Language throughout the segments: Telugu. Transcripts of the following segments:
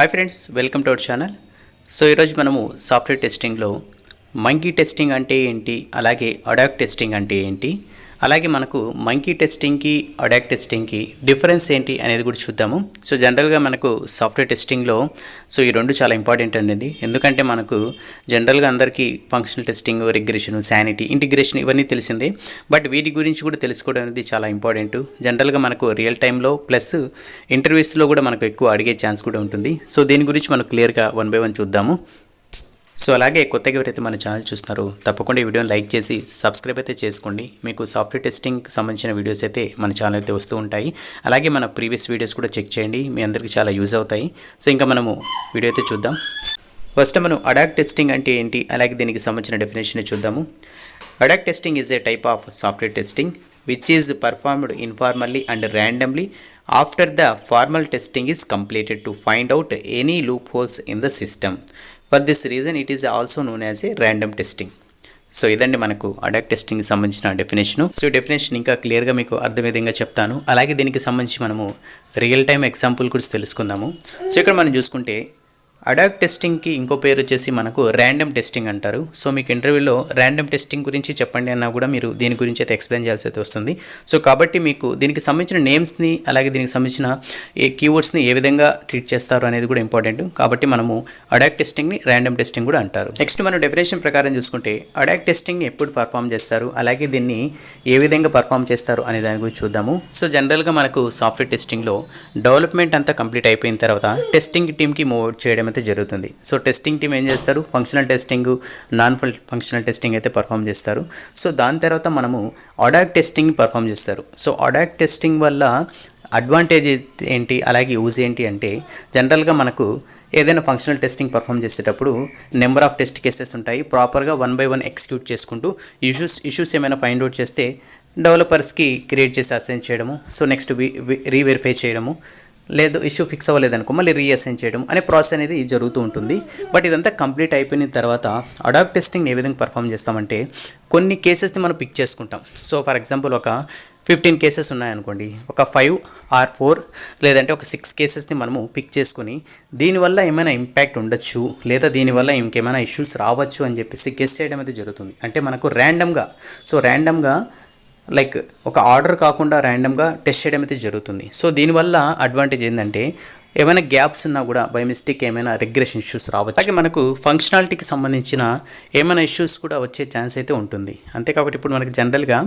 Hi friends, welcome to our channel. So ఈరోజు మనము సాఫ్ట్వేర్ టెస్టింగ్లో మంకీ టెస్టింగ్ అంటే ఏంటి, అలాగే అడాక్ టెస్టింగ్ అంటే ఏంటి, అలాగే మనకు మంకీ టెస్టింగ్కి అడాక్ టెస్టింగ్కి డిఫరెన్స్ ఏంటి అనేది కూడా చూద్దాము. సో జనరల్గా మనకు సాఫ్ట్వేర్ టెస్టింగ్లో ఈ రెండు చాలా ఇంపార్టెంట్ అండి. ఎందుకంటే మనకు జనరల్గా అందరికీ functional testing, regression, sanity, integration ఇవన్నీ తెలిసిందే. బట్ వీటి గురించి కూడా తెలుసుకోవడం అనేది చాలా ఇంపార్టెంట్. జనరల్గా మనకు రియల్ టైంలో ప్లస్ ఇంటర్వ్యూస్లో కూడా మనకు ఎక్కువ అడిగే ఛాన్స్ కూడా ఉంటుంది. సో దీని గురించి మనం క్లియర్గా 1 by 1 చూద్దాము. సో అలాగే కొత్తగా ఎవరైతే మన ఛానల్ చూస్తున్నారో తప్పకుండా ఈ వీడియోని లైక్ చేసి సబ్స్క్రైబ్ అయితే చేసుకోండి. మీకు సాఫ్ట్వేర్ టెస్టింగ్కి సంబంధించిన వీడియోస్ అయితే మన ఛానల్ అయితే వస్తూ ఉంటాయి. అలాగే మన ప్రీవియస్ వీడియోస్ కూడా చెక్ చేయండి, మీ అందరికీ చాలా యూజ్ అవుతాయి. సో ఇంకా మనము వీడియో అయితే చూద్దాం. ఫస్ట్ మనం అడాక్ టెస్టింగ్ అంటే ఏంటి, అలాగే దీనికి సంబంధించిన డెఫినేషన్ చూద్దాము. Ad hoc testing is a type of software testing which is performed informally and randomly after the formal testing is completed to find out any loopholes in the system. For this reason it is also known as a random testing. So ఇదండి మనకు అడాక్ టెస్టింగ్కి సంబంధించిన డెఫినేషను. సో డెఫినేషన్ ఇంకా క్లియర్గా మీకు అర్థమయ్యేదిగా చెప్తాను. అలాగే దీనికి సంబంధించి మనము రియల్ టైం ఎగ్జాంపుల్ కూడా తెలుసుకుందాము. సో ఇక్కడ మనం చూసుకుంటే అడాక్ టెస్టింగ్కి ఇంకో పేరు వచ్చేసి మనకు ర్యాండమ్ టెస్టింగ్ అంటారు. సో మీకు ఇంటర్వ్యూలో ర్యాండమ్ టెస్టింగ్ గురించి చెప్పండి అన్నా కూడా మీరు దీని గురించి అయితే ఎక్స్ప్లెయిన్ చేయాల్సి అయితే వస్తుంది. సో కాబట్టి మీకు దీనికి సంబంధించిన నేమ్స్ని, అలాగే దీనికి సంబంధించిన కీవర్డ్స్ని ఏ విధంగా ట్రీట్ చేస్తారు అనేది కూడా ఇంపార్టెంట్. కాబట్టి మనము అడాక్ టెస్టింగ్ని ర్యాండమ్ టెస్టింగ్ కూడా అంటారు. నెక్స్ట్ మనం డెఫినేషన్ ప్రకారం చూసుకుంటే అడాక్ టెస్టింగ్ ఎప్పుడు పర్ఫామ్ చేస్తారు, అలాగే దీన్ని ఏ విధంగా పర్ఫామ్ చేస్తారు అనే దాని గురించి చూద్దాము. సో జనరల్గా మనకు సాఫ్ట్వేర్ టెస్టింగ్లో డెవలప్మెంట్ అంతా కంప్లీట్ అయిపోయిన తర్వాత టెస్టింగ్ టీమ్కి మూవ్ అవుట్ చేయడం అయితే జరుగుతుంది. సో టెస్టింగ్ టీమ్ ఏం చేస్తారు, functional testing, non functional testing అయితే పర్ఫామ్ చేస్తారు. సో దాని తర్వాత మనము అడాక్ టెస్టింగ్ పర్ఫామ్ చేస్తారు. సో అడాక్ టెస్టింగ్ వల్ల అడ్వాంటేజ్ ఏంటి, అలాగే యూజ్ ఏంటి అంటే జనరల్గా మనకు ఏదైనా ఫంక్షనల్ టెస్టింగ్ పర్ఫామ్ చేసేటప్పుడు నెంబర్ ఆఫ్ టెస్ట్ కేసెస్ ఉంటాయి. ప్రాపర్గా 1 by 1 ఎగ్జిక్యూట్ చేసుకుంటూ ఇష్యూస్ ఏమైనా ఫైండ్ అవుట్ చేస్తే డెవలపర్స్కి క్రియేట్ చేసి అసైన్ చేయడము, సో నెక్స్ట్ రీవెరిఫై చేయడము, లేదు ఇష్యూ ఫిక్స్ అవ్వలేదనుకో మళ్ళీ రీఅసైన్ చేయడం అనే ప్రాసెస్ అనేది జరుగుతూ ఉంటుంది. బట్ ఇదంతా కంప్లీట్ అయిపోయిన తర్వాత అడాక్ టెస్టింగ్ ఏ విధంగా పర్ఫామ్ చేస్తామంటే కొన్ని కేసెస్ని మనం పిక్ చేసుకుంటాం. సో ఫర్ ఎగ్జాంపుల్ ఒక 15 కేసెస్ ఉన్నాయనుకోండి, ఒక 5 or 4 లేదంటే ఒక 6 కేసెస్ని మనము పిక్ చేసుకుని దీనివల్ల ఏమైనా ఇంపాక్ట్ ఉండొచ్చు, లేదా దీనివల్ల ఇంకేమైనా ఇష్యూస్ రావచ్చు అని చెప్పేసి గెస్ చేయడం అయితే జరుగుతుంది. అంటే మనకు ర్యాండమ్గా లైక్ ఒక ఆర్డర్ కాకుండా ర్యాండమ్గా టెస్ట్ చేయడం అయితే జరుగుతుంది. సో దీనివల్ల అడ్వాంటేజ్ ఏంటంటే ఏమైనా గ్యాప్స్ ఉన్నా కూడా బై మిస్టేక్ ఏమైనా రిగ్రెషన్ ఇష్యూస్ రావచ్చు. అలాగే మనకు ఫంక్షనాలిటీకి సంబంధించిన ఏమైనా ఇష్యూస్ కూడా వచ్చే ఛాన్స్ అయితే ఉంటుంది. అంతే కాబట్టి ఇప్పుడు మనకి జనరల్గా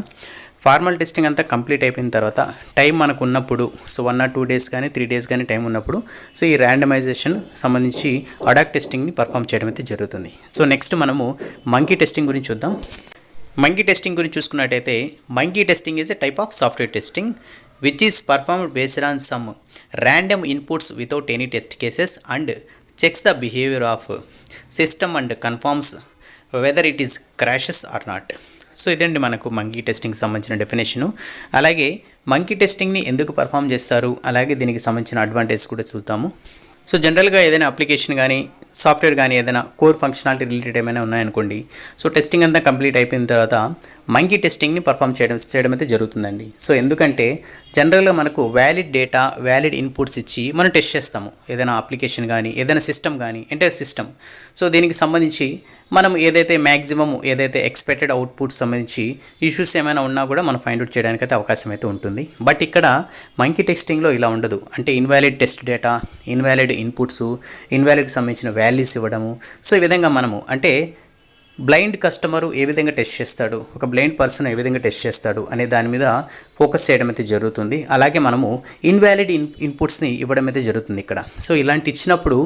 ఫార్మల్ టెస్టింగ్ అంతా కంప్లీట్ అయిపోయిన తర్వాత టైం మనకు ఉన్నప్పుడు, సో 1 or 2 days కానీ 3 days కానీ టైం ఉన్నప్పుడు సో ఈ ర్యాండమైజేషన్ సంబంధించి అడాక్ టెస్టింగ్ని పర్ఫామ్ చేయడం అయితే జరుగుతుంది. సో నెక్స్ట్ మనము మంకీ టెస్టింగ్ గురించి చూద్దాం. మంకీ టెస్టింగ్ గురించి చూసుకున్నట్టయితే monkey testing is a type of software testing which is performed based on some random inputs without any test cases and checks the behaviour of system and confirms whether it is crashes or not. So ఇదండి మనకు మంకీ టెస్టింగ్కి సంబంధించిన డెఫినేషను. అలాగే మంకీ టెస్టింగ్ని ఎందుకు పర్ఫామ్ చేస్తారు, అలాగే దీనికి సంబంధించిన అడ్వాంటేజ్ కూడా చూద్దాము. సో జనరల్గా ఏదైనా అప్లికేషన్ కానీ సాఫ్ట్వేర్ కానీ ఏదైనా కోర్ ఫంక్షనాలిటీ రిలేటెడ్ ఏమైనా ఉన్నాయనుకోండి, సో టెస్టింగ్ అంతా కంప్లీట్ అయిపోయిన తర్వాత మంకీ టెస్టింగ్ని పర్ఫామ్ చేయడం అయితే జరుగుతుందండి. సో ఎందుకంటే జనరల్గా మనకు వ్యాలిడ్ డేటా, వ్యాలిడ్ ఇన్పుట్స్ ఇచ్చి మనం టెస్ట్ చేస్తాము ఏదైనా అప్లికేషన్ కానీ ఏదైనా సిస్టమ్ కానీ, ఎంటైర్ సిస్టమ్. సో దీనికి సంబంధించి మనం ఏదైతే ఎక్స్పెక్టెడ్ అవుట్పుట్స్ సంబంధించి ఇష్యూస్ ఏమైనా ఉన్నా కూడా మనం ఫైండ్ అవుట్ చేయడానికి అయితే అవకాశం అయితే ఉంటుంది. బట్ ఇక్కడ మంకీ టెస్టింగ్లో ఇలా ఉండదు. అంటే invalid test data, invalid inputs, ఇన్వాలిడ్కి సంబంధించిన వాల్యూస్ ఇవ్వడము. సో ఈ విధంగా మనము అంటే బ్లైండ్ కస్టమరు ఏ విధంగా టెస్ట్ చేస్తాడు, ఒక బ్లైండ్ పర్సన్ ఏ విధంగా టెస్ట్ చేస్తాడు అనే దాని మీద ఫోకస్ చేయడం అయితే జరుగుతుంది. అలాగే మనము ఇన్వాలిడ్ ఇన్పుట్స్ని ఇవ్వడం అయితే జరుగుతుంది ఇక్కడ. సో ఇలాంటి ఇచ్చినప్పుడు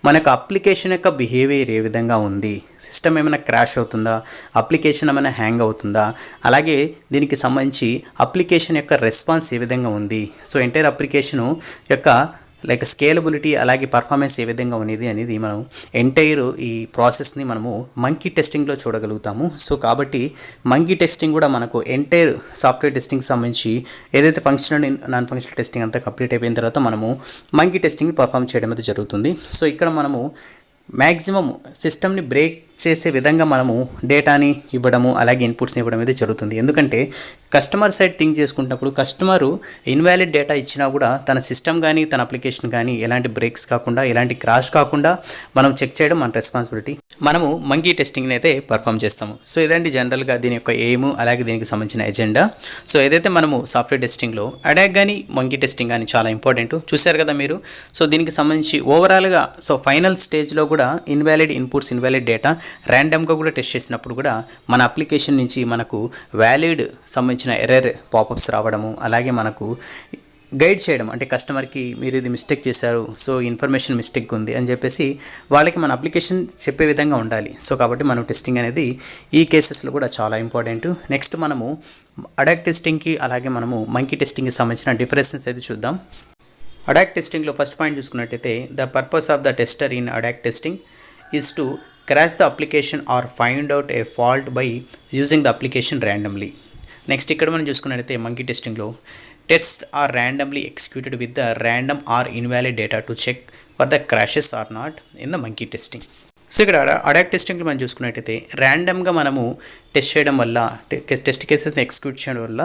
మనకు అప్లికేషన్ యొక్క బిహేవియర్ ఏ విధంగా ఉంది, సిస్టమ్ ఏమైనా క్రాష్ అవుతుందా, అప్లికేషన్ ఏమైనా హ్యాంగ్ అవుతుందా, అలాగే దీనికి సంబంధించి అప్లికేషన్ యొక్క రెస్పాన్స్ ఏ విధంగా ఉంది, సో ఎంటైర్ అప్లికేషను యొక్క లైక్ స్కేలబిలిటీ, అలాగే పర్ఫార్మెన్స్ ఏ విధంగా ఉన్నది అనేది మనం ఎంటైర్ ఈ ప్రాసెస్ని మనము మంకీ టెస్టింగ్లో చూడగలుగుతాము. సో కాబట్టి మంకీ టెస్టింగ్ కూడా మనకు ఎంటైర్ సాఫ్ట్వేర్ టెస్టింగ్ సంబంధించి ఏదైతే ఫంక్షనల్, నాన్ ఫంక్షనల్ టెస్టింగ్ అంతా కంప్లీట్ అయిపోయిన తర్వాత మనము మంకీ టెస్టింగ్ పర్ఫామ్ చేయడం అయితే జరుగుతుంది. సో ఇక్కడ మనము మ్యాక్సిమం సిస్టమ్ని బ్రేక్ చేసే విధంగా మనము డేటాని ఇవ్వడము, అలాగే ఇన్పుట్స్ని ఇవ్వడం అయితే జరుగుతుంది. ఎందుకంటే కస్టమర్ సైడ్ థింక్ చేసుకున్నప్పుడు కస్టమరు ఇన్వాలిడ్ డేటా ఇచ్చినా కూడా తన సిస్టమ్ కానీ తన అప్లికేషన్ కానీ ఎలాంటి బ్రేక్స్ కాకుండా ఎలాంటి క్రాష్ కాకుండా మనం చెక్ చేయడం మన రెస్పాన్సిబిలిటీ. మనము మంకీ టెస్టింగ్ని అయితే పర్ఫామ్ చేస్తాము. సో ఇదండి జనరల్గా దీని యొక్క ఎయిమ్, అలాగే దీనికి సంబంధించిన ఎజెండా. సో ఏదైతే మనము సాఫ్ట్వేర్ టెస్టింగ్లో అడాక్ కానీ మంకీ టెస్టింగ్ కానీ చాలా ఇంపార్టెంట్ చూశారు కదా మీరు. సో దీనికి సంబంధించి ఓవరాల్గా సో ఫైనల్ స్టేజ్లో కూడా ఇన్వాలిడ్ ఇన్పుట్స్, ఇన్వాలిడ్ డేటా ర్యాండమ్గా కూడా టెస్ట్ చేసినప్పుడు కూడా మన అప్లికేషన్ నుంచి మనకు వ్యాలిడ్ సంబంధించిన ఎర్రర్ పాపప్స్ రావడము, అలాగే మనకు గైడ్ చేయడం, అంటే కస్టమర్కి మీరు ఇది మిస్టేక్ చేశారు, సో ఇన్ఫర్మేషన్ మిస్టేక్ ఉంది అని చెప్పేసి వాళ్ళకి మన అప్లికేషన్ చెప్పే విధంగా ఉండాలి. సో కాబట్టి మనం టెస్టింగ్ అనేది ఈ కేసెస్లో కూడా చాలా ఇంపార్టెంట్. నెక్స్ట్ మనము అడాక్ టెస్టింగ్కి అలాగే మనము మంకీ టెస్టింగ్కి సంబంధించిన డిఫరెన్సెస్ అయితే చూద్దాం. అడాక్ టెస్టింగ్లో ఫస్ట్ పాయింట్ చూసుకున్నట్టయితే the purpose of the tester in ad hoc testing is to crash the application or find out a fault by using the application randomly. Next ఇక్కడ మనం చూసుకున్నట్టయితే మంకీ టెస్టింగ్లో test are randomly executed with the random or invalid data to check for the crashes or not in the monkey testing. So ఇక్కడ అడాక్ టెస్టింగ్లో మనం చూసుకున్నట్టయితే ర్యాండమ్గా మనము టెస్ట్ చేయడం వల్ల, టెస్ట్ కేసెస్ని ఎగ్జిక్యూట్ చేయడం వల్ల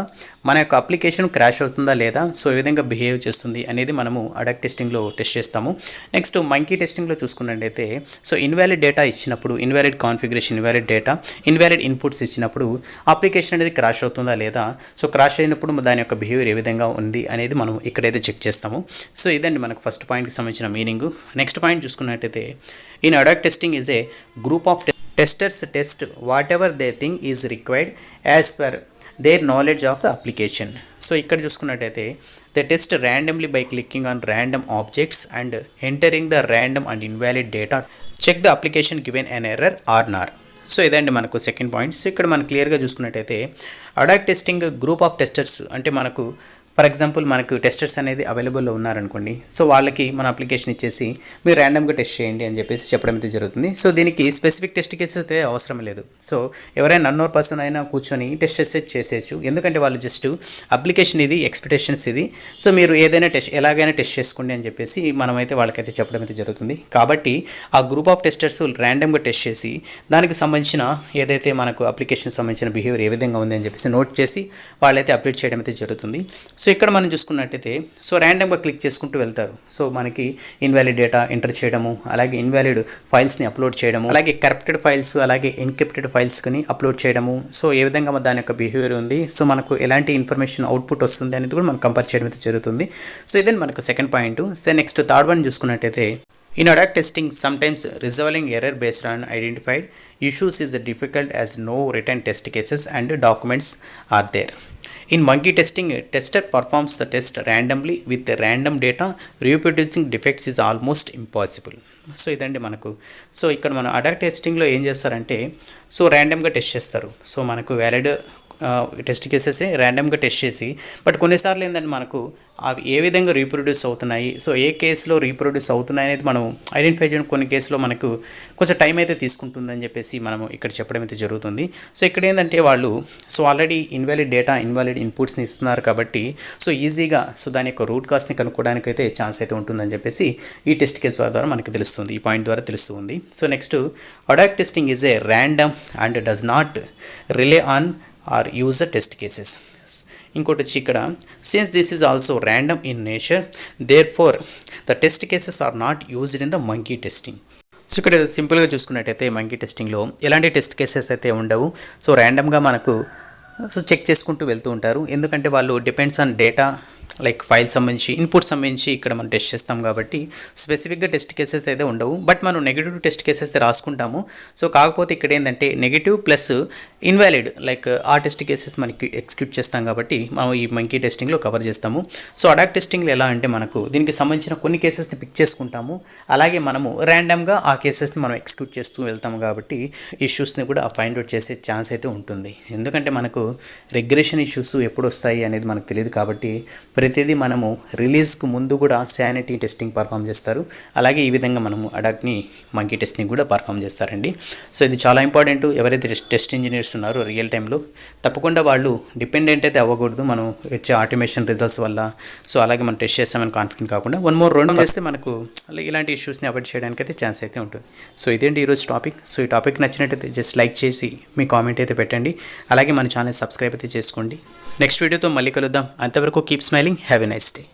మన యొక్క అప్లికేషన్ క్రాష్ అవుతుందా లేదా, సో ఏ విధంగా బిహేవ్ చేస్తుంది అనేది మనము అడాక్ టెస్టింగ్లో టెస్ట్ చేస్తాము. నెక్స్ట్ మంకీ టెస్టింగ్లో చూసుకున్నట్టయితే సో ఇన్వాలిడ్ డేటా ఇచ్చినప్పుడు, invalid configuration, invalid data, invalid inputs ఇచ్చినప్పుడు అప్లికేషన్ అనేది క్రాష్ అవుతుందా లేదా, సో క్రాష్ అయినప్పుడు దాని యొక్క బిహేవియర్ ఏ విధంగా ఉంది అనేది మనం ఇక్కడైతే చెక్ చేస్తాము. సో ఇదండి మనకు ఫస్ట్ పాయింట్కి సంబంధించిన మీనింగ్. నెక్స్ట్ పాయింట్ చూసుకున్నట్టయితే in ad hoc testing is A group of testers test whatever they think is required as per their knowledge of the application. So ఇక్కడ చూసుకున్నట్టయితే they test randomly by clicking on random objects and entering the random and invalid data, check the application given an error or not. So ఇదండి మనకు సెకండ్ పాయింట్. సో ఇక్కడ మనం క్లియర్గా చూసుకున్నట్టయితే ad hoc testing group of testers, అంటే మనకు ఫర్ ఎగ్జాంపుల్ మనకు టెస్టర్స్ అనేది అవైలబుల్లో ఉన్నారనుకోండి, సో వాళ్ళకి మన అప్లికేషన్ ఇచ్చేసి మీరు ర్యాండమ్గా టెస్ట్ చేయండి అని చెప్పేసి చెప్పడం అయితే జరుగుతుంది. సో దీనికి స్పెసిఫిక్ టెస్ట్ కేసెస్ అయితే అవసరం లేదు. సో ఎవరైనా అన్నోర్ పర్సన్ అయినా కూర్చొని టెస్ట్ చేసేయచ్చు, ఎందుకంటే వాళ్ళు జస్ట్ అప్లికేషన్ ఇది, ఎక్స్పెక్టేషన్స్ ఇది, సో మీరు ఏదైనా టెస్ట్ ఎలాగైనా టెస్ట్ చేసుకోండి అని చెప్పేసి మనమైతే వాళ్ళకైతే చెప్పడం అయితే జరుగుతుంది. కాబట్టి ఆ గ్రూప్ ఆఫ్ టెస్టర్స్ ర్యాండమ్గా టెస్ట్ చేసి దానికి సంబంధించిన ఏదైతే మనకు అప్లికేషన్ సంబంధించిన బిహేవియర్ ఏ విధంగా ఉంది అని చెప్పేసి నోట్ చేసి వాళ్ళైతే అప్డేట్ చేయడం అయితే జరుగుతుంది. సో ఇక్కడ మనం చూసుకున్నట్టయితే సో ర్యాండమ్గా క్లిక్ చేసుకుంటూ వెళ్తారు. సో మనకి ఇన్వాలిడ్ డేటా ఎంటర్ చేయడము, అలాగే ఇన్వాలిడ్ ఫైల్స్ని అప్లోడ్ చేయడము, అలాగే కరప్టెడ్ ఫైల్స్, అలాగే ఎన్క్రిప్టెడ్ ఫైల్స్ని అప్లోడ్ చేయడము, సో ఏ విధంగా దాని యొక్క బిహేవియర్ ఉంది, సో మనకు ఎలాంటి ఇన్ఫర్మేషన్ అవుట్పుట్ వస్తుంది అనేది కూడా మనం కంపేర్ చేయడం అయితే జరుగుతుంది. సో ఇదే మనకు second point. So next third one చూసుకున్నట్టయితే in attack testing sometimes resolving error based on identified issues is difficult as no written test cases and documents are there. In monkey testing, a tester performs the test randomly with random data. Reproducing defects is almost impossible. So ఇదండి మనకు. సో ఇక్కడ మనం అడాక్ టెస్టింగ్లో ఏం చేస్తారంటే సో ర్యాండమ్గా టెస్ట్ చేస్తారు. సో మనకు వ్యాలిడ్ టెస్ట్ కేసెస్ ర్యాండమ్గా టెస్ట్ చేసి, బట్ కొన్నిసార్లు ఏంటంటే మనకు అవి ఏ విధంగా రీప్రొడ్యూస్ అవుతున్నాయి, సో ఏ కేసులో రీప్రొడ్యూస్ అవుతున్నాయి అనేది మనం ఐడెంటిఫై చేయడం కొన్ని కేసులో మనకు కొంచెం టైం అయితే తీసుకుంటుందని చెప్పేసి మనము ఇక్కడ చెప్పడం అయితే జరుగుతుంది. సో ఇక్కడ ఏంటంటే వాళ్ళు so already invalid data, invalid ఇన్పుట్స్ని ఇస్తున్నారు కాబట్టి సో ఈజీగా సో దాని యొక్క రూట్ కాస్ట్ని కనుక్కోవడానికి అయితే ఛాన్స్ అయితే ఉంటుందని చెప్పేసి ఈ టెస్ట్ కేసు ద్వారా మనకు తెలుస్తుంది, ఈ పాయింట్ ద్వారా తెలుస్తుంది. So next ad hoc testing is a random and does not rely on our user test cases. ఇంకోటి వచ్చి ఇక్కడ since this is also random in nature therefore the test cases are not used in the monkey testing. So ఇక్కడ సింపుల్గా చూసుకున్నట్టయితే మంకీ టెస్టింగ్లో ఎలాంటి టెస్ట్ కేసెస్ అయితే ఉండవు. సో ర్యాండమ్గా మనకు సో చెక్ చేసుకుంటూ వెళ్తూ ఉంటారు, ఎందుకంటే వాళ్ళు depends on data like file సంబంధించి, ఇన్పుట్ సంబంధించి ఇక్కడ మనం టెస్ట్ చేస్తాం కాబట్టి స్పెసిఫిక్గా టెస్ట్ కేసెస్ అయితే ఉండవు. బట్ మనం నెగిటివ్ టెస్ట్ కేసెస్ అయితే రాసుకుంటాము. సో కాకపోతే ఇక్కడ ఏంటంటే నెగిటివ్ ప్లస్ ఇన్వాలిడ్ లైక్ ఆ టెస్ట్ కేసెస్ మనకి ఎగ్జిక్యూట్ చేస్తాం కాబట్టి మనం ఈ మంకీ టెస్టింగ్లో కవర్ చేస్తాము. సో అడాక్ టెస్టింగ్లో ఎలా అంటే మనకు దీనికి సంబంధించిన కొన్ని కేసెస్ని పిక్ చేసుకుంటాము, అలాగే మనము ర్యాండమ్గా ఆ కేసెస్ని మనం ఎగ్జిక్యూట్ చేస్తూ వెళ్తాము కాబట్టి ఇష్యూస్ని కూడా ఫైండ్ అవుట్ చేసే ఛాన్స్ అయితే ఉంటుంది. ఎందుకంటే మనకు రెగ్యులేషన్ ఇష్యూస్ ఎప్పుడు వస్తాయి అనేది మనకు తెలియదు కాబట్టి ప్రతిదీ మనము రిలీజ్కు ముందు కూడా శానిటీ టెస్టింగ్ పర్ఫామ్ చేస్తారు. అలాగే ఈ విధంగా మనము అడాక్ని మంకీ టెస్టింగ్ కూడా పర్ఫామ్ చేస్తారండి. సో ఇది చాలా ఇంపార్టెంట్. ఎవరైతే టెస్ట్ ఇంజనీర్స్ ఉన్నారో రియల్ టైంలో తప్పకుండా వాళ్ళు డిపెండెంట్ అయితే అవ్వకూడదు మనం వచ్చే ఆటోమేషన్ రిజల్ట్స్ వల్ల. సో అలాగే మనం టెస్ట్ చేస్తామని కాన్ఫిడెంట్ కాకుండా వన్ మోర్ రౌండ్ చేస్తే మనకు ఇలాంటి ఇష్యూస్ని అవాయిడ్ చేయడానికి అయితే ఛాన్స్ అయితే ఉంటుంది. సో ఇదేంటి ఈరోజు టాపిక్. సో ఈ టాపిక్ నచ్చినట్టయితే జస్ట్ లైక్ చేసి మీ కామెంట్ అయితే పెట్టండి, అలాగే మన ఛానల్ సబ్స్క్రైబ్ అయితే చేసుకోండి. నెక్స్ట్ వీడియోతో మళ్ళీ కలుద్దాం. అంతవరకు keep smiling. Have a nice day.